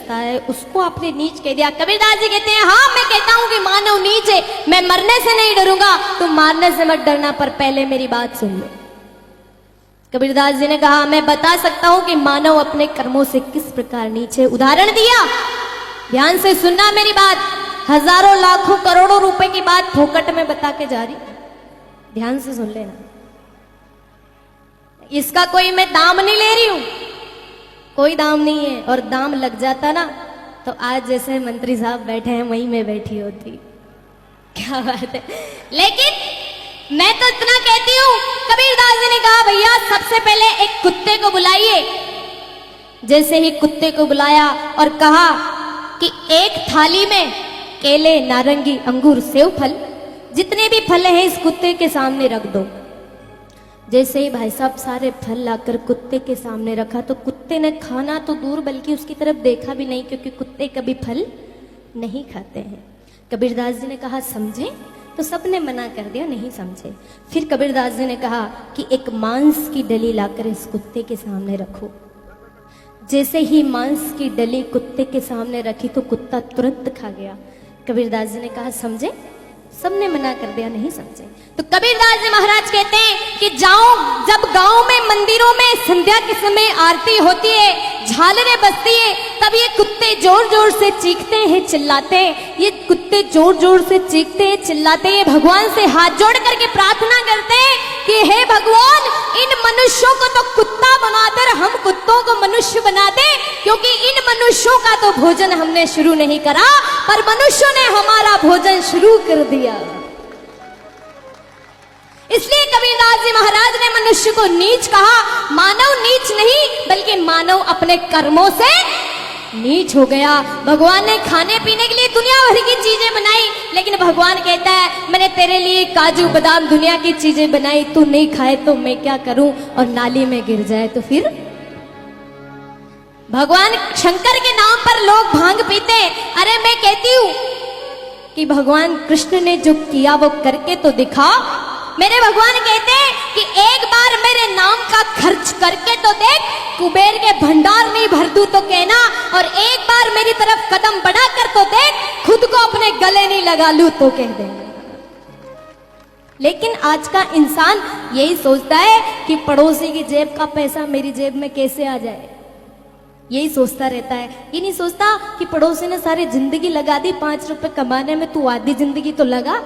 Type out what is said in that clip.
सकता है उसको आपने नीच कह दिया। कबीरदास जी कहते हैं हाँ मैं कहता हूं कि मानव नीच है, मैं मरने से नहीं डरूंगा, तुम मारने से मत डरना, पर पहले मेरी बात सुन लो। कबीरदास जी ने कहा मैं बता सकता हूं कि मानव अपने कर्मों से किस प्रकार नीच है। उदाहरण दिया, ध्यान से सुनना मेरी बात, हजारों लाखों करोड़ों रुपए की बात फोकट में बता के जा रही, ध्यान से सुन लेना। इसका कोई मैं दाम नहीं ले रही हूं, कोई दाम नहीं है, और दाम लग जाता ना तो आज जैसे मंत्री साहब बैठे हैं वहीं में बैठी होती। क्या बात है। लेकिन मैं तो इतना कहती हूं, कबीरदास जी ने कहा भैया सबसे पहले एक कुत्ते को बुलाइए। जैसे ही कुत्ते को बुलाया और कहा कि एक थाली में केले, नारंगी, अंगूर, सेव फल, जितने भी फल हैं इस कुत्ते के सामने रख दो। जैसे ही भाई साहब सारे फल लाकर कुत्ते के सामने रखा तो कुत्ते ने खाना तो दूर बल्कि उसकी तरफ देखा भी नहीं, क्योंकि कुत्ते कभी फल नहीं खाते हैं। कबीरदास जी ने कहा समझे, तो सबने मना कर दिया नहीं समझे। फिर कबीरदास जी ने कहा कि एक मांस की डली लाकर इस कुत्ते के सामने रखो। जैसे ही मांस की डली कुत्ते के सामने रखी तो कुत्ता तुरंत खा गया। कबीरदास जी ने कहा समझे, सबने मना कर दिया नहीं समझे। तो कबीरदास जी महाराज कहते हैं कि जाओ, जब गांव में मंदिरों में संध्या के समय आरती होती है, झालरें बजती है, तब ये कुत्ते जोर जोर से चीखते हैं, चिल्लाते हैं। ये कुत्ते जोर जोर से चीखते हैं, चिल्लाते हैं, भगवान से हाथ जोड़ करके प्रार्थना करते हैं कि हे भगवान इन मनुष्यों को तो कुत्ता बनाकर हम कुत्तों को मनुष्य बना दे, क्योंकि इन मनुष्यों का तो भोजन हमने शुरू नहीं करा पर मनुष्यों ने हमारा भोजन शुरू कर दिया। इसलिए कबीरदास जी महाराज ने मनुष्य को नीच कहा। मानव नीच नहीं बल्कि मानव अपने कर्मों से नीच हो गया। भगवान ने खाने पीने के लिए दुनिया भर की चीजें बनाई, लेकिन भगवान कहता है मैंने तेरे लिए काजू बादाम दुनिया की चीजें बनाई, तू नहीं खाए तो मैं क्या करूं, और नाली में गिर जाए तो फिर। भगवान शंकर के नाम पर लोग भांग पीते। अरे मैं कहती हूं कि भगवान कृष्ण ने जो किया वो करके तो दिखा। मेरे भगवान कहते हैं कि एक बार मेरे नाम का खर्च करके तो देख, कुबेर के भंडार नहीं भर दूं तो कहना, और एक बार मेरी तरफ कदम बढ़ा कर तो देख, खुद को अपने गले नहीं लगा लूं तो कह देंगे। लेकिन आज का इंसान यही सोचता है कि पड़ोसी की जेब का पैसा मेरी जेब में कैसे आ जाए, यही सोचता रहता है। ये नहीं सोचता कि पड़ोसी ने सारी जिंदगी लगा दी 5 रुपए कमाने में, तू आधी जिंदगी तो लगा।